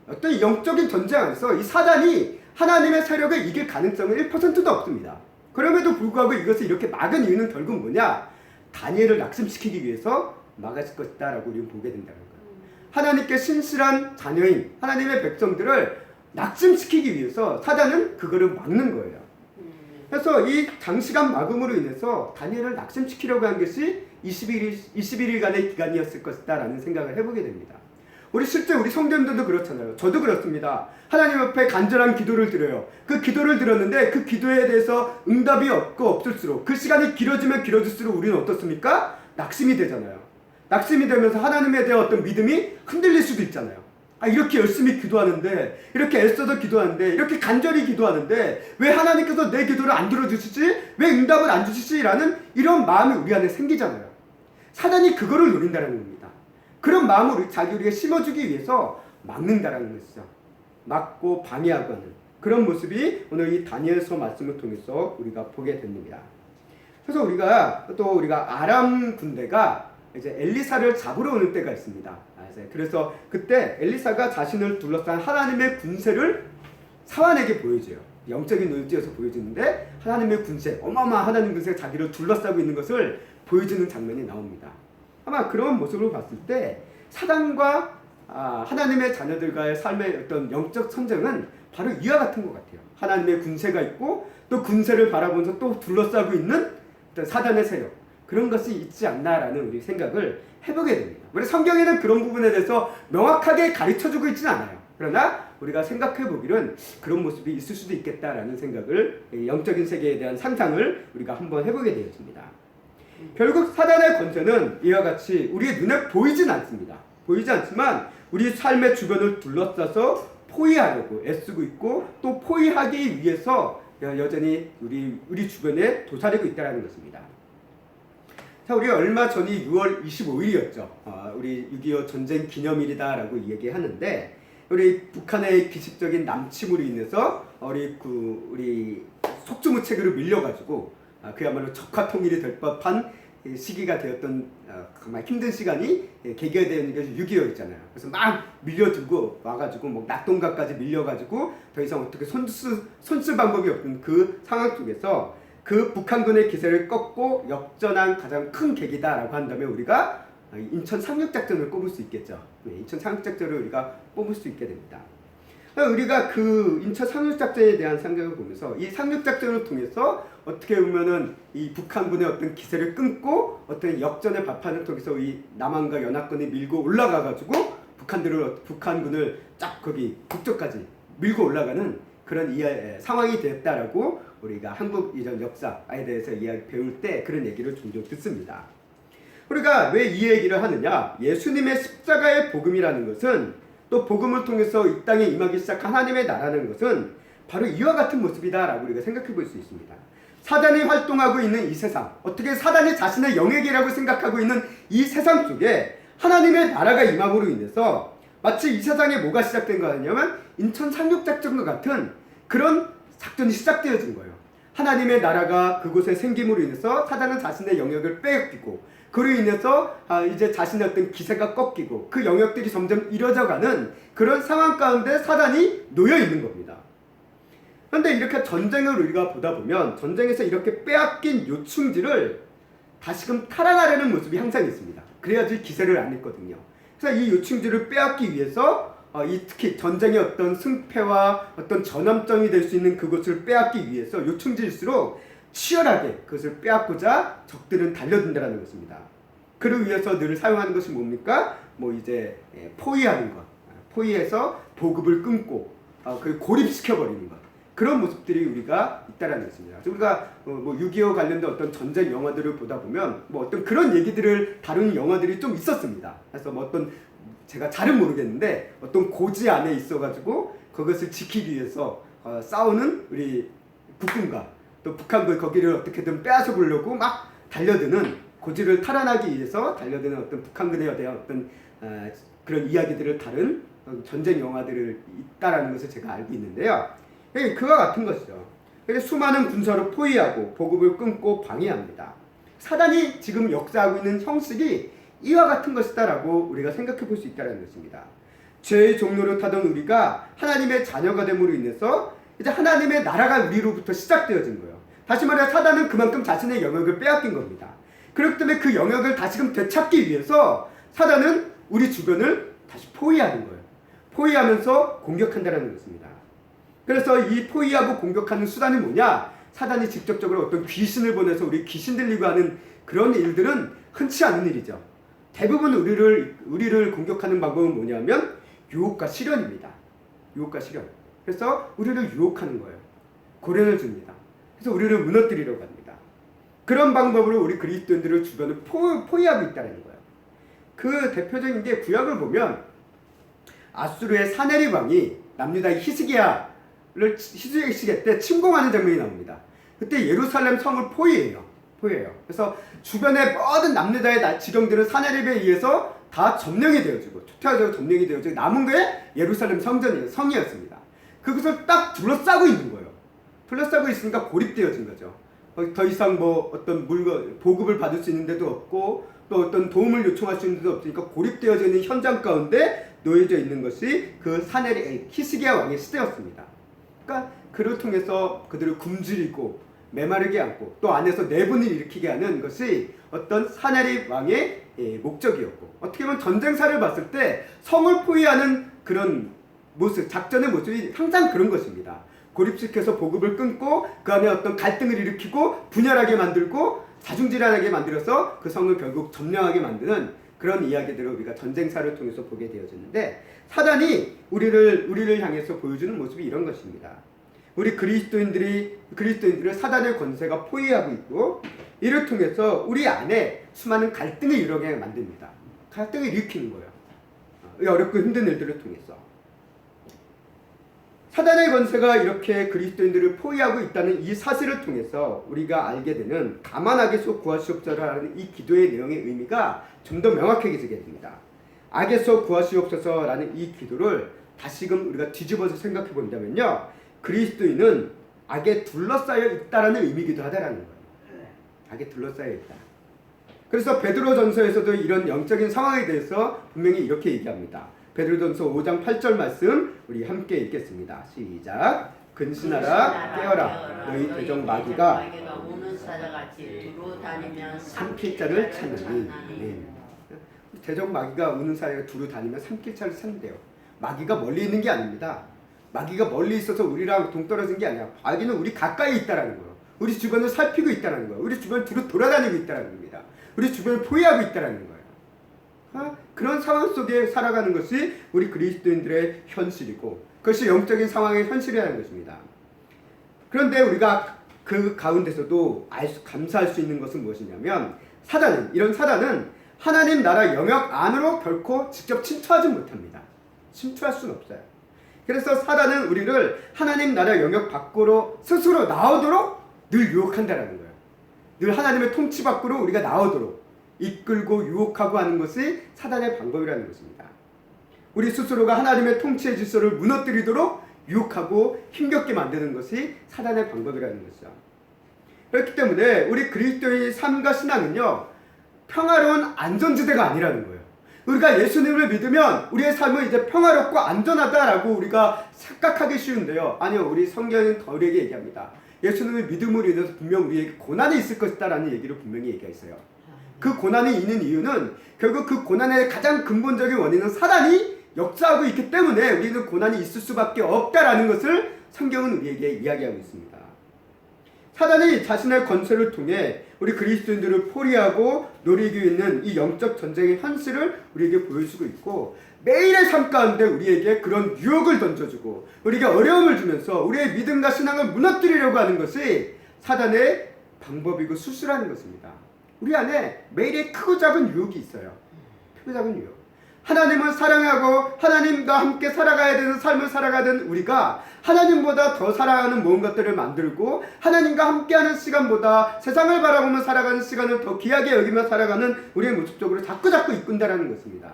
어떤 영적인 전쟁 안에서 이 사단이 하나님의 세력을 이길 가능성은 1%도 없습니다. 그럼에도 불구하고 이것을 이렇게 막은 이유는 결국 뭐냐? 다니엘을 낙심시키기 위해서 막았을 것이다 라고 우리는 보게 된다는 거예요. 하나님께 신실한 자녀인 하나님의 백성들을 낙심시키기 위해서 사단은 그거를 막는 거예요. 그래서 이 장시간 막음으로 인해서 다니엘을 낙심시키려고 한 것이 21일간의 기간이었을 것이다 라는 생각을 해보게 됩니다. 실제 우리 성도님들도 그렇잖아요. 저도 그렇습니다. 하나님 앞에 간절한 기도를 드려요. 그 기도를 드렸는데 그 기도에 대해서 응답이 없을수록, 그 시간이 길어지면 길어질수록 우리는 어떻습니까? 낙심이 되잖아요. 낙심이 되면서 하나님에 대한 어떤 믿음이 흔들릴 수도 있잖아요. 이렇게 열심히 기도하는데, 이렇게 애써서 기도하는데, 이렇게 간절히 기도하는데 왜 하나님께서 내 기도를 안 들어주시지? 왜 응답을 안 주시지? 라는 이런 마음이 우리 안에 생기잖아요. 사단이 그거를 노린다는 겁니다. 그런 마음을 우리가 심어주기 위해서 막는다라는 것이죠. 막고 방해하고 하는 그런 모습이 오늘 이 다니엘서 말씀을 통해서 우리가 보게 됩니다. 그래서 우리가 아람 군대가 이제 엘리사를 잡으러 오는 때가 있습니다. 그래서 그때 엘리사가 자신을 둘러싼 하나님의 군세를 사환에게 보여줘요. 영적인 눈에서 보여주는데, 하나님의 군세, 어마어마한 하나님 군세가 자기를 둘러싸고 있는 것을 보여주는 장면이 나옵니다. 아마 그런 모습을 봤을 때 사단과 하나님의 자녀들과의 삶의 어떤 영적 전쟁은 바로 이와 같은 것 같아요. 하나님의 군세가 있고 또 군세를 바라보면서 또 둘러싸고 있는 어떤 사단의 세력, 그런 것이 있지 않나라는 우리 생각을 해보게 됩니다. 우리 성경에는 그런 부분에 대해서 명확하게 가르쳐주고 있지는 않아요. 그러나 우리가 생각해보기는 그런 모습이 있을 수도 있겠다라는 생각을, 영적인 세계에 대한 상상을 우리가 한번 해보게 되었습니다. 결국 사단의 권세는 이와 같이 우리의 눈에 보이진 않습니다. 보이지 않지만 우리 삶의 주변을 둘러싸서 포위하려고 애쓰고 있고, 또 포위하기 위해서 여전히 우리 주변에 도사리고 있다는 것입니다. 자, 우리 얼마 전이 6월 25일이었죠. 우리 6.25 전쟁 기념일이다라고 얘기하는데, 우리 북한의 기습적인 남침으로 인해서 우리 속수무책으로 밀려가지고 그야말로 적화통일이 될 법한 시기가 되었던 정말 힘든 시간이 계기가 되는 것이 6.25였잖아요. 그래서 막 밀려들고 와가지고 뭐 낙동강까지 밀려가지고 더 이상 어떻게 손쓸 방법이 없는 그 상황 속에서 그 북한군의 기세를 꺾고 역전한 가장 큰 계기다라고 한다면 우리가 인천 상륙작전을 꼽을 수 있겠죠. 인천 상륙작전을 우리가 뽑을 수 있게 됩니다. 우리가 그 인천 상륙작전에 대한 생각을 보면서 이 상륙작전을 통해서 어떻게 보면은 이 북한군의 어떤 기세를 끊고 어떤 역전의 발판을 통해서 이 남한과 연합군이 밀고 올라가가지고 북한군을 쫙 거기 북쪽까지 밀고 올라가는 그런 상황이 됐다라고 우리가 한국 이전 역사에 대해서 배울 때 그런 얘기를 종종 듣습니다. 우리가 왜 이 얘기를 하느냐? 예수님의 십자가의 복음이라는 것은 또 복음을 통해서 이 땅에 임하기 시작한 하나님의 나라는 것은 바로 이와 같은 모습이다라고 우리가 생각해 볼 수 있습니다. 사단이 활동하고 있는 이 세상, 어떻게 사단이 자신의 영역이라고 생각하고 있는 이 세상 속에 하나님의 나라가 임함으로 인해서 마치 이 세상에 뭐가 시작된 거냐면 인천 상륙작전과 같은 그런 작전이 시작되어진 거예요. 하나님의 나라가 그곳에 생김으로 인해서 사단은 자신의 영역을 빼앗기고 그로 인해서 이제 자신의 어떤 기세가 꺾이고 그 영역들이 점점 이뤄져가는 그런 상황 가운데 사단이 놓여 있는 겁니다. 그런데 이렇게 전쟁을 우리가 보다 보면 전쟁에서 이렇게 빼앗긴 요충지를 다시금 탈환하려는 모습이 항상 있습니다. 그래야지 기세를 안 잃거든요. 그래서 이 요충지를 빼앗기 위해서 특히 전쟁의 어떤 승패와 어떤 전환점이 될 수 있는 그것을 빼앗기 위해서 요충지일수록 치열하게 그것을 빼앗고자 적들은 달려든다는 것입니다. 그를 위해서 늘 사용하는 것이 뭡니까? 포위하는 것, 포위해서 보급을 끊고 그걸 고립시켜버리는 것, 그런 모습들이 우리가 있다라는 것입니다. 우리가 6.25 관련된 어떤 전쟁 영화들을 보다 보면 어떤 그런 얘기들을 다루는 영화들이 좀 있었습니다. 그래서 제가 잘은 모르겠는데 어떤 고지 안에 있어가지고 그것을 지키기 위해서 싸우는 우리 국군과 또 북한군 거기를 어떻게든 빼앗아 보려고 막 달려드는 고지를 탈환하기 위해서 달려드는 어떤 북한군에 대한 어떤 그런 이야기들을 다룬 전쟁 영화들을 있다라는 것을 제가 알고 있는데요. 그와 같은 것이죠. 수많은 군사를 포위하고 보급을 끊고 방해합니다. 사단이 지금 역사하고 있는 형식이 이와 같은 것이다라고 우리가 생각해 볼 수 있다는 것입니다. 죄의 종로를 타던 우리가 하나님의 자녀가 됨으로 인해서 이제 하나님의 나라가 우리로부터 시작되어진 거예요. 다시 말해 사단은 그만큼 자신의 영역을 빼앗긴 겁니다. 그렇기 때문에 그 영역을 다시금 되찾기 위해서 사단은 우리 주변을 다시 포위하는 거예요. 포위하면서 공격한다는 것입니다. 그래서 이 포위하고 공격하는 수단이 뭐냐? 사단이 직접적으로 어떤 귀신을 보내서 우리 귀신 들리고 하는 그런 일들은 흔치 않은 일이죠. 대부분 우리를 공격하는 방법은 뭐냐면 유혹과 시련입니다. 유혹과 시련. 그래서 우리를 유혹하는 거예요. 고련을 줍니다. 그래서 우리를 무너뜨리려고 합니다. 그런 방법으로 우리 그리스도인들을 주변을 포위하고 있다는 거예요. 그 대표적인 게 구약을 보면 아수르의 사네립 왕이 남유다의 히스기야 때 침공하는 장면이 나옵니다. 그때 예루살렘 성을 포위해요. 그래서 주변의 모든 남유다의 지경들은 사네립에 의해서 다 점령이 되어지고 초토화되고 점령이 되어지고 남은 게 예루살렘 성이었습니다. 그것을 딱 둘러싸고 있는 거예요. 둘러싸고 있으니까 고립되어진 거죠. 더 이상 어떤 물건 보급을 받을 수 있는 데도 없고 또 어떤 도움을 요청할 수 있는 데도 없으니까 고립되어져 있는 현장 가운데 놓여져 있는 것이 그 사네립 히스기야 왕의 시대였습니다. 그러니까 그를 통해서 그들을 굶주리고 메마르게 하고 또 안에서 내분을 일으키게 하는 것이 어떤 사네립 왕의 목적이었고, 어떻게 보면 전쟁사를 봤을 때 성을 포위하는 그런 모습, 작전의 모습이 항상 그런 것입니다. 고립시켜서 보급을 끊고 그 안에 어떤 갈등을 일으키고 분열하게 만들고 자중질환하게 만들어서 그 성을 결국 점령하게 만드는 그런 이야기들을 우리가 전쟁사를 통해서 보게 되어졌는데, 사단이 우리를 향해서 보여주는 모습이 이런 것입니다. 우리 그리스도인들을 사단의 권세가 포위하고 있고, 이를 통해서 우리 안에 수많은 갈등을 일어나게 만듭니다. 갈등을 일으키는 거예요. 어렵고 힘든 일들을 통해서. 사단의 권세가 이렇게 그리스도인들을 포위하고 있다는 이 사실을 통해서 우리가 알게 되는 다만 악에서 구하시옵소서라는 이 기도의 내용의 의미가 좀 더 명확해지게 됩니다. 악에서 구하시옵소서라는 이 기도를 다시금 우리가 뒤집어서 생각해 본다면요, 그리스도인은 악에 둘러싸여 있다라는 의미이기도 하다라는 거예요. 악에 둘러싸여 있다. 그래서 베드로전서에서도 이런 영적인 상황에 대해서 분명히 이렇게 얘기합니다. 베드로전서 5장 8절 말씀 우리 함께 읽겠습니다. 시작. 근신하라 깨어라 너희 대적 마귀가 우는 사자같이 두루 다니면 삼킬 자를 찾느니. 대적 마귀가 우는 사자가 두루 다니면 삼킬 자를 찾는데요. 마귀가 멀리 있는 게 아닙니다. 마귀가 멀리 있어서 우리랑 동떨어진 게 아니라 마귀는 우리 가까이 있다라는 거예요. 우리 주변을 살피고 있다라는 거예요. 우리 주변을 두루 돌아다니고 있다라는 겁니다. 우리 주변을 포위하고 있다라는 거예요. 그런 상황 속에 살아가는 것이 우리 그리스도인들의 현실이고 그것이 영적인 상황의 현실이라는 것입니다. 그런데 우리가 그 가운데서도 감사할 수 있는 것은 무엇이냐면 이런 사단은 하나님 나라 영역 안으로 결코 직접 침투하지 못합니다. 침투할 수는 없어요. 그래서 사단은 우리를 하나님 나라 영역 밖으로 스스로 나오도록 늘 유혹한다는 거예요. 늘 하나님의 통치 밖으로 우리가 나오도록 이끌고 유혹하고 하는 것이 사단의 방법이라는 것입니다. 우리 스스로가 하나님의 통치의 질서를 무너뜨리도록 유혹하고 힘겹게 만드는 것이 사단의 방법이라는 것이죠. 그렇기 때문에 우리 그리스도의 삶과 신앙은요, 평화로운 안전지대가 아니라는 거예요. 우리가 예수님을 믿으면 우리의 삶은 이제 평화롭고 안전하다라고 우리가 착각하기 쉬운데요. 아니요, 우리 성경은 더 우리에게 얘기합니다. 예수님을 믿음으로 인해서 분명 우리에게 고난이 있을 것이다 라는 얘기를 분명히 얘기했어요. 그 고난이 있는 이유는 결국 그 고난의 가장 근본적인 원인은 사단이 역사하고 있기 때문에 우리는 고난이 있을 수밖에 없다라는 것을 성경은 우리에게 이야기하고 있습니다. 사단이 자신의 권세를 통해 우리 그리스도인들을 포위하고 노리고 있는 이 영적 전쟁의 현실을 우리에게 보여주고 있고 매일의 삶 가운데 우리에게 그런 유혹을 던져주고 우리에게 어려움을 주면서 우리의 믿음과 신앙을 무너뜨리려고 하는 것이 사단의 방법이고 수수라는 것입니다. 우리 안에 매일의 크고 작은 유혹이 있어요. 크고 작은 유혹. 하나님을 사랑하고 하나님과 함께 살아가야 되는 삶을 살아가던 우리가 하나님보다 더 사랑하는 모든 것들을 만들고 하나님과 함께하는 시간보다 세상을 바라보며 살아가는 시간을 더 귀하게 여기며 살아가는 우리의 모습 속으로 자꾸 있군다라는 것입니다.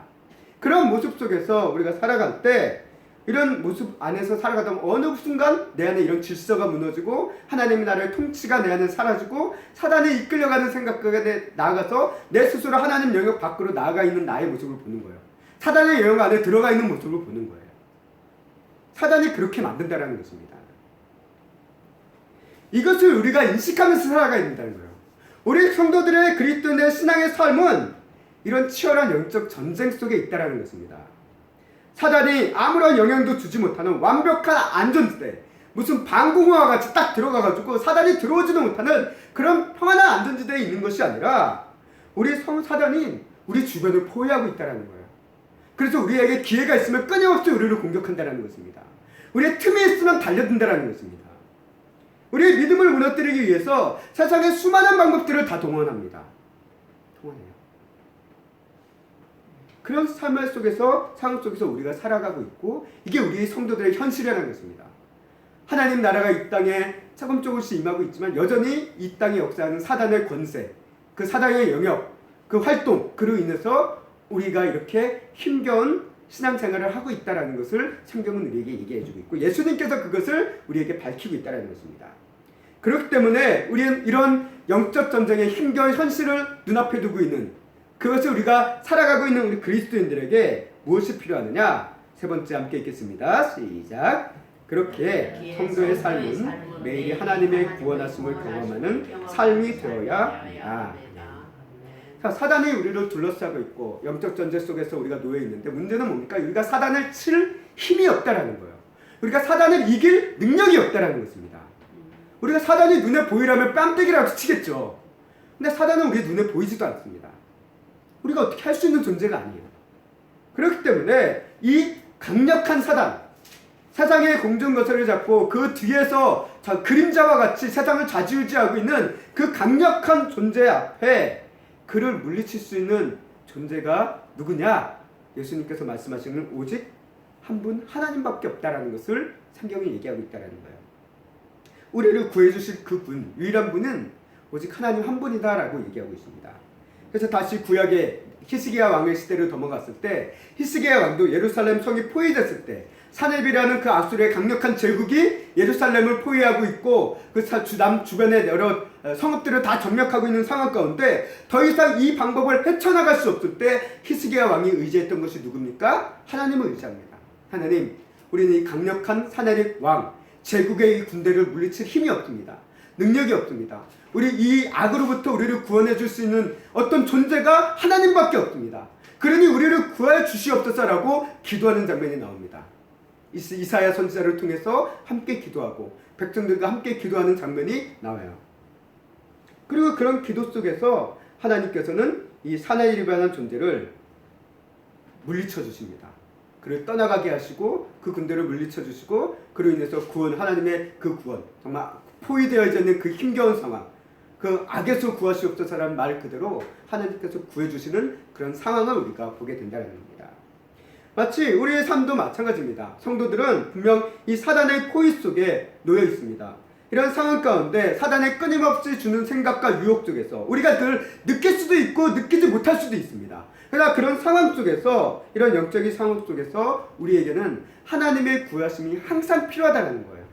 그런 모습 속에서 우리가 살아갈 때 이런 모습 안에서 살아가다 보면 어느 순간 내 안에 이런 질서가 무너지고 하나님의 나라의 통치가 내 안에 사라지고 사단이 이끌려가는 생각에 나아가서 내 스스로 하나님 영역 밖으로 나아가 있는 나의 모습을 보는 거예요. 사단의 영역 안에 들어가 있는 모습을 보는 거예요. 사단이 그렇게 만든다는 것입니다. 이것을 우리가 인식하면서 살아가야 된다는 거예요. 우리 성도들의 그리스도인의 신앙의 삶은 이런 치열한 영적 전쟁 속에 있다는 것입니다. 사단이 아무런 영향도 주지 못하는 완벽한 안전지대, 무슨 방공호와 같이 딱 들어가가지고 사단이 들어오지도 못하는 그런 평안한 안전지대에 있는 것이 아니라 우리 사단이 우리 주변을 포위하고 있다는 거예요. 그래서 우리에게 기회가 있으면 끊임없이 우리를 공격한다는 것입니다. 우리의 틈이 있으면 달려든다는 것입니다. 우리의 믿음을 무너뜨리기 위해서 세상의 수많은 방법들을 다 동원합니다. 동원해요. 그런 삶 속에서, 상황 속에서 우리가 살아가고 있고 이게 우리 성도들의 현실이라는 것입니다. 하나님 나라가 이 땅에 조금씩 임하고 있지만 여전히 이 땅에 역사하는 사단의 권세, 그 사단의 영역, 그 활동, 그로 인해서 우리가 이렇게 힘겨운 신앙생활을 하고 있다는 것을 성경은 우리에게 얘기해주고 있고 예수님께서 그것을 우리에게 밝히고 있다는 것입니다. 그렇기 때문에 우리는 이런 영적 전쟁의 힘겨운 현실을 눈앞에 두고 있는 그것을 우리가 살아가고 있는 우리 그리스도인들에게 무엇이 필요하느냐? 세 번째 함께 읽겠습니다. 시작. 그렇게 성도의 삶은 매일 하나님의 구원하심을 경험하는 삶이 되어야 합니다. 자, 사단이 우리를 둘러싸고 있고 영적 전쟁 속에서 우리가 놓여 있는데 문제는 뭡니까? 우리가 사단을 칠 힘이 없다라는 거예요. 우리가 사단을 이길 능력이 없다라는 것입니다. 우리가 사단이 눈에 보이라면 뺨때기라도 치겠죠. 근데 사단은 우리 눈에 보이지도 않습니다. 우리가 어떻게 할 수 있는 존재가 아니에요. 그렇기 때문에 이 강력한 사단, 세상의 공중거설을 잡고 그 뒤에서 그림자와 같이 세상을 좌지우지하고 있는 그 강력한 존재 앞에 그를 물리칠 수 있는 존재가 누구냐? 예수님께서 말씀하시는 오직 한 분 하나님밖에 없다라는 것을 성경이 얘기하고 있다는 거예요. 우리를 구해주실 그분, 유일한 분은 오직 하나님 한 분이다라고 얘기하고 있습니다. 그래서 다시 구약의 히스기야 왕의 시대로 넘어갔을 때 히스기야 왕도 예루살렘 성이 포위됐을 때 사네비라는 그 아수르의 강력한 제국이 예루살렘을 포위하고 있고 그 주변의 여러 성읍들을 다 점령하고 있는 상황 가운데 더 이상 이 방법을 헤쳐나갈 수 없을 때 히스기야 왕이 의지했던 것이 누굽니까? 하나님을 의지합니다. 하나님, 우리는 이 강력한 하나님 왕, 제국의 이 군대를 물리칠 힘이 없습니다. 능력이 없습니다. 우리 이 악으로부터 우리를 구원해 줄 수 있는 어떤 존재가 하나님밖에 없습니다. 그러니 우리를 구하여 주시옵소서라고 기도하는 장면이 나옵니다. 이사야 선지자를 통해서 함께 기도하고 백성들과 함께 기도하는 장면이 나와요. 그리고 그런 기도 속에서 하나님께서는 이 사나이라는 존재를 물리쳐 주십니다. 그를 떠나가게 하시고 그 군대를 물리쳐 주시고 그로 인해서 하나님의 그 구원, 정말 포위되어 있는 그 힘겨운 상황, 그 악에서 구하시옵소서라는 말 그대로 하나님께서 구해주시는 그런 상황을 우리가 보게 된다는 겁니다. 마치 우리의 삶도 마찬가지입니다. 성도들은 분명 이 사단의 포위 속에 놓여 있습니다. 이런 상황 가운데 사단의 끊임없이 주는 생각과 유혹 속에서 우리가 늘 느낄 수도 있고 느끼지 못할 수도 있습니다. 그러나 그런 상황 속에서, 이런 영적인 상황 속에서 우리에게는 하나님의 구하심이 항상 필요하다는 거예요.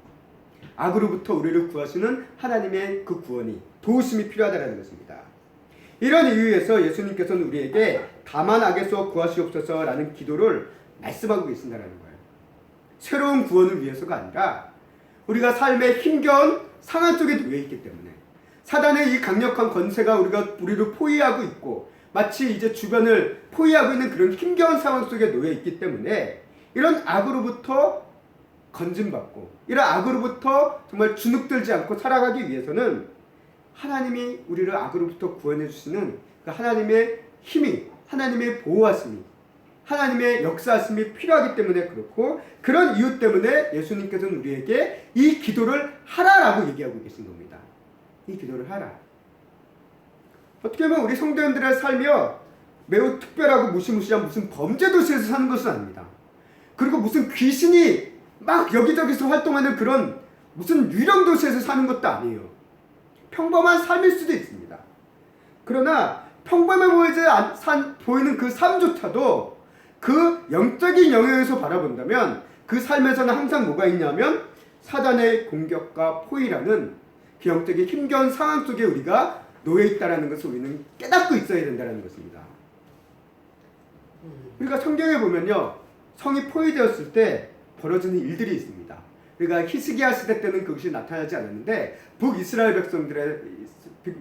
악으로부터 우리를 구하시는 하나님의 그 구원이, 도우심이 필요하다는 것입니다. 이런 이유에서 예수님께서는 우리에게 다만 악에서 구하시옵소서라는 기도를 말씀하고 계신다는 거예요. 새로운 구원을 위해서가 아니라 우리가 삶의 힘겨운 상황 속에 놓여 있기 때문에, 사단의 이 강력한 권세가 우리를 포위하고 있고 마치 이제 주변을 포위하고 있는 그런 힘겨운 상황 속에 놓여 있기 때문에 이런 악으로부터 건짐받고 이런 악으로부터 정말 주눅들지 않고 살아가기 위해서는 하나님이 우리를 악으로부터 구원해 주시는 그 하나님의 힘이, 하나님의 보호하심이, 하나님의 역사하심이 필요하기 때문에 그렇고, 그런 이유 때문에 예수님께서는 우리에게 이 기도를 하라라고 얘기하고 계신 겁니다. 이 기도를 하라. 어떻게 보면 우리 성도님들의 삶이요, 매우 특별하고 무시무시한 무슨 범죄 도시에서 사는 것은 아닙니다. 그리고 무슨 귀신이 막 여기저기서 활동하는 그런 무슨 유령 도시에서 사는 것도 아니에요. 평범한 삶일 수도 있습니다. 그러나 평범해 보이는 그 삶조차도 그 영적인 영역에서 바라본다면 그 삶에서는 항상 뭐가 있냐면 사단의 공격과 포위라는 그 영적인 힘겨운 상황 속에 우리가 놓여 있다는 것을 우리는 깨닫고 있어야 된다는 것입니다. 우리가 성경에 보면요, 성이 포위되었을 때 벌어지는 일들이 있습니다. 그러니까 히스기야 시대 때는 그것이 나타나지 않았는데 북이스라엘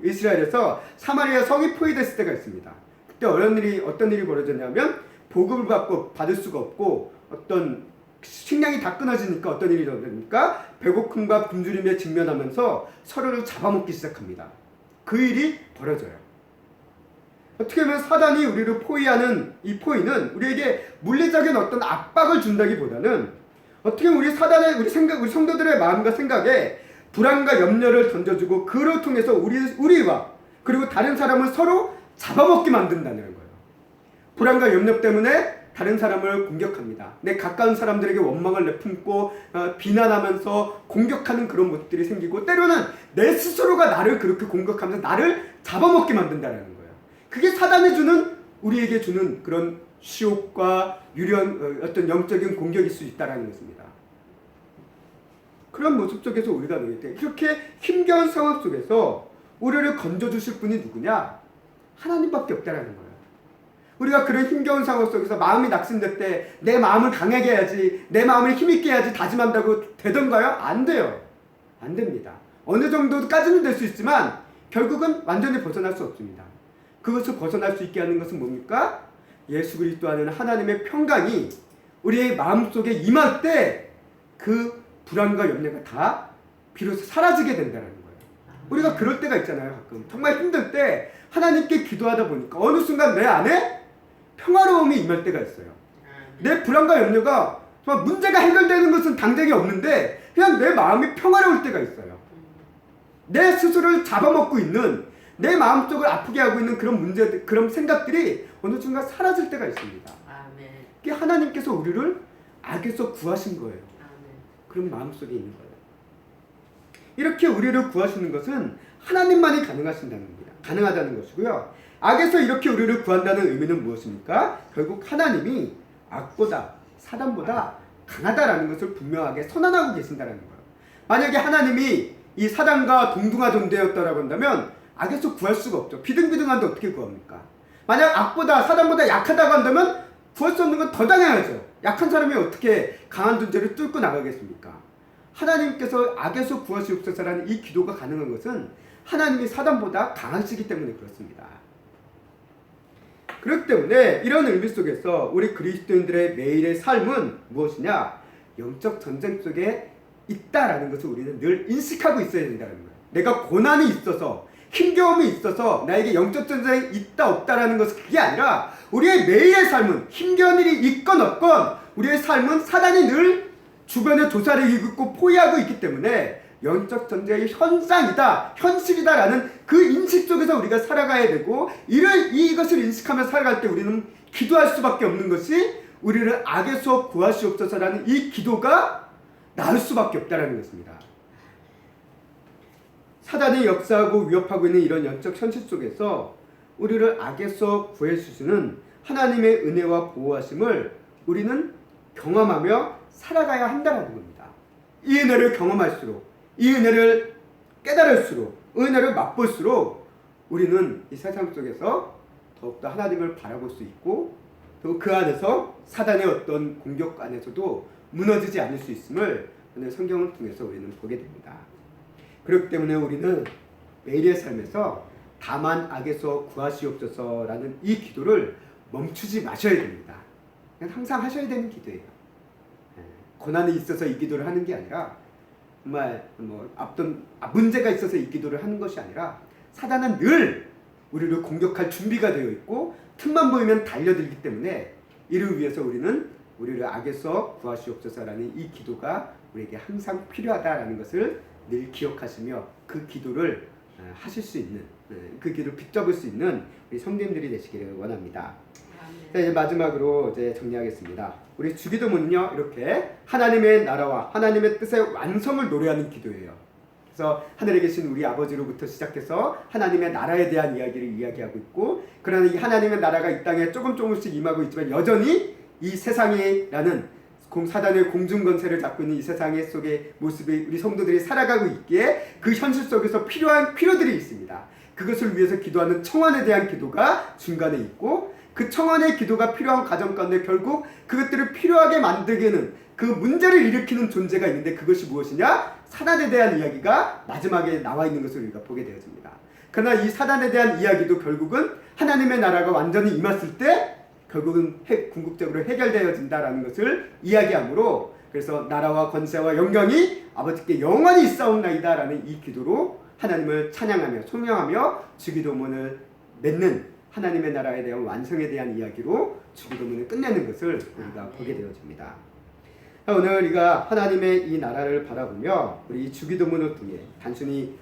이스라엘에서 사마리아 성이 포위됐을 때가 있습니다. 그때 어떤 일이 벌어졌냐면 보급을 받을 수가 없고 어떤 식량이 다 끊어지니까 어떤 일이 벌어집니까? 배고픔과 굶주림에 직면하면서 서로를 잡아먹기 시작합니다. 그 일이 벌어져요. 어떻게 보면 사단이 우리를 포위하는 이 포위는 우리에게 물리적인 어떤 압박을 준다기보다는 어떻게 보면 우리 성도들의 마음과 생각에 불안과 염려를 던져주고 그로 통해서 우리와 그리고 다른 사람을 서로 잡아먹게 만든다는 거예요. 불안과 염려 때문에 다른 사람을 공격합니다. 내 가까운 사람들에게 원망을 내품고 비난하면서 공격하는 그런 모습들이 생기고, 때로는 내 스스로가 나를 그렇게 공격하면서 나를 잡아먹게 만든다는 거예요. 그게 사단이 우리에게 주는 그런 시욕과 어떤 영적인 공격일 수 있다는 것입니다. 그런 모습 속에서 우리가 놓일 때 이렇게 힘겨운 상황 속에서 우리를 건져주실 분이 누구냐? 하나님밖에 없다는 거예요. 우리가 그런 힘겨운 상황 속에서 마음이 낙심될 때 내 마음을 강하게 해야지, 내 마음을 힘있게 해야지 다짐한다고 되던가요? 안 돼요. 안 됩니다. 어느 정도까지는 될 수 있지만 결국은 완전히 벗어날 수 없습니다. 그것을 벗어날 수 있게 하는 것은 뭡니까? 예수 그리스도 안에는 하나님의 평강이 우리의 마음속에 임할 때 그 불안과 염려가 다 비로소 사라지게 된다는 거예요. 우리가 그럴 때가 있잖아요. 가끔 정말 힘들 때 하나님께 기도하다 보니까 어느 순간 내 안에 평화로움이 임할 때가 있어요. 내 불안과 염려가 정말 문제가 해결되는 것은 당장이 없는데 그냥 내 마음이 평화로울 때가 있어요. 내 스스로를 잡아먹고 있는, 내 마음속을 아프게 하고 있는 그런 문제들, 그런 생각들이 어느 순간 사라질 때가 있습니다. 아멘. 그게 하나님께서 우리를 악에서 구하신 거예요. 아멘. 그런 마음속에 있는 거예요. 이렇게 우리를 구하시는 것은 하나님만이 가능하다는 것이고요. 악에서 이렇게 우리를 구한다는 의미는 무엇입니까? 결국 하나님이 악보다, 사단보다 강하다라는 것을 분명하게 선언하고 계신다는 거예요. 만약에 하나님이 이 사단과 동등한 존재였다라고 한다면 악에서 구할 수가 없죠. 비등비등한데 어떻게 구합니까? 만약 악보다, 사단보다 약하다고 한다면 구할 수 없는 건 더 당해야죠. 약한 사람이 어떻게 강한 존재를 뚫고 나가겠습니까? 하나님께서 악에서 구하시옵소서라는 이 기도가 가능한 것은 하나님이 사단보다 강하시기 때문에 그렇습니다. 그렇기 때문에 이런 의미 속에서 우리 그리스도인들의 매일의 삶은 무엇이냐? 영적 전쟁 속에 있다라는 것을 우리는 늘 인식하고 있어야 된다는 거예요. 내가 고난이 있어서 힘겨움이 있어서 나에게 영적 전쟁이 있다 없다라는 것은 그게 아니라 우리의 매일의 삶은 힘겨운 일이 있건 없건 우리의 삶은 사단이 늘 주변에 조사를 이끌고 포위하고 있기 때문에 영적 전쟁의 현상이다, 현실이다라는 그 인식 속에서 우리가 살아가야 되고 이것을 인식하며 살아갈 때 우리는 기도할 수밖에 없는 것이 우리를 악에서 구하시옵소서라는 이 기도가 나올 수밖에 없다는 것입니다. 사단이 역사하고 위협하고 있는 이런 영적 현실 속에서 우리를 악에서 구해주시는 하나님의 은혜와 보호하심을 우리는 경험하며 살아가야 한다는 겁니다. 이 은혜를 경험할수록, 이 은혜를 깨달을수록, 은혜를 맛볼수록 우리는 이 세상 속에서 더욱더 하나님을 바라볼 수 있고 또 그 안에서 사단의 어떤 공격 안에서도 무너지지 않을 수 있음을 오늘 성경을 통해서 우리는 보게 됩니다. 그렇기 때문에 우리는 매일의 삶에서 다만 악에서 구하시옵소서라는 이 기도를 멈추지 마셔야 됩니다. 항상 하셔야 되는 기도예요. 고난이 있어서 이 기도를 하는 게 아니라 정말 문제가 있어서 이 기도를 하는 것이 아니라 사단은 늘 우리를 공격할 준비가 되어 있고 틈만 보이면 달려들기 때문에 이를 위해서 우리는 우리를 악에서 구하시옵소서라는 이 기도가 우리에게 항상 필요하다라는 것을 늘 기억하시며 그 기도를 하실 수 있는, 그 기도를 붙잡을 수 있는 우리 성도님들이 되시기를 원합니다. 자, 이제 마지막으로 이제 정리하겠습니다. 우리 주기도문은요, 이렇게 하나님의 나라와 하나님의 뜻의 완성을 노래하는 기도예요. 그래서 하늘에 계신 우리 아버지로부터 시작해서 하나님의 나라에 대한 이야기를 이야기하고 있고, 그러나 이 하나님의 나라가 이 땅에 조금씩 임하고 있지만 여전히 이 세상이라는 사단의 공중권세를 잡고 있는 이 세상의 속의 모습이 우리 성도들이 살아가고 있기에 그 현실 속에서 필요한 필요들이 있습니다. 그것을 위해서 기도하는 청원에 대한 기도가 중간에 있고, 그 청원의 기도가 필요한 가정 가운데 결국 그것들을 필요하게 만들게는 그 문제를 일으키는 존재가 있는데 그것이 무엇이냐? 사단에 대한 이야기가 마지막에 나와 있는 것을 우리가 보게 되어집니다. 그러나 이 사단에 대한 이야기도 결국은 하나님의 나라가 완전히 임했을 때 결국은 궁극적으로 해결되어진다라는 것을 이야기하므로, 그래서 나라와 권세와 영광이 아버지께 영원히 있사옵나이다라는 이 기도로 하나님을 찬양하며颂扬하며 주기도문을 맺는 하나님의 나라에 대한 완성에 대한 이야기로 주기도문을 끝내는 것을 우리가 보게 되어집니다. 오늘 우리가 하나님의 이 나라를 바라보며 우리 주기도문을 통해 단순히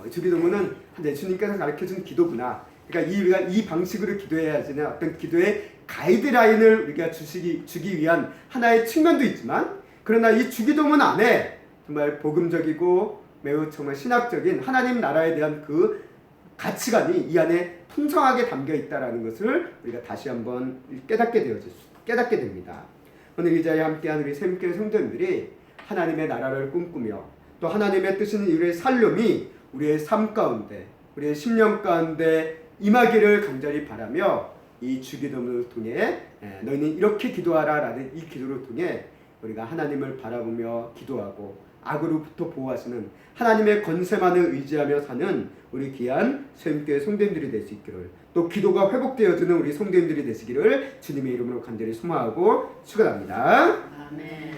주기도문은 예수님께서 가르쳐준 기도구나, 그러니까 우리가 이 방식으로 기도해야 하는 어떤 기도의 가이드라인을 우리가 주기 위한 하나의 측면도 있지만, 그러나 이 주기도문 안에 정말 복음적이고 매우 정말 신학적인 하나님 나라에 대한 그 가치관이 이 안에 풍성하게 담겨 있다라는 것을 우리가 다시 한번 깨닫게 됩니다. 오늘 이 자리에 함께한 우리 샘교회 성도님들이 하나님의 나라를 꿈꾸며 또 하나님의 뜻인 우리의 살림이 우리의 삶 가운데, 우리의 심령 가운데 임하기를 간절히 바라며 이 주기도문을 통해 너희는 이렇게 기도하라라는 이 기도를 통해 우리가 하나님을 바라보며 기도하고 악으로부터 보호하시는 하나님의 권세만을 의지하며 사는 우리 귀한 샘교회 성도님들이 될 수 있기를, 또 기도가 회복되어지는 우리 성도님들이 되시기를 주님의 이름으로 간절히 소망하고 축원합니다. 아멘.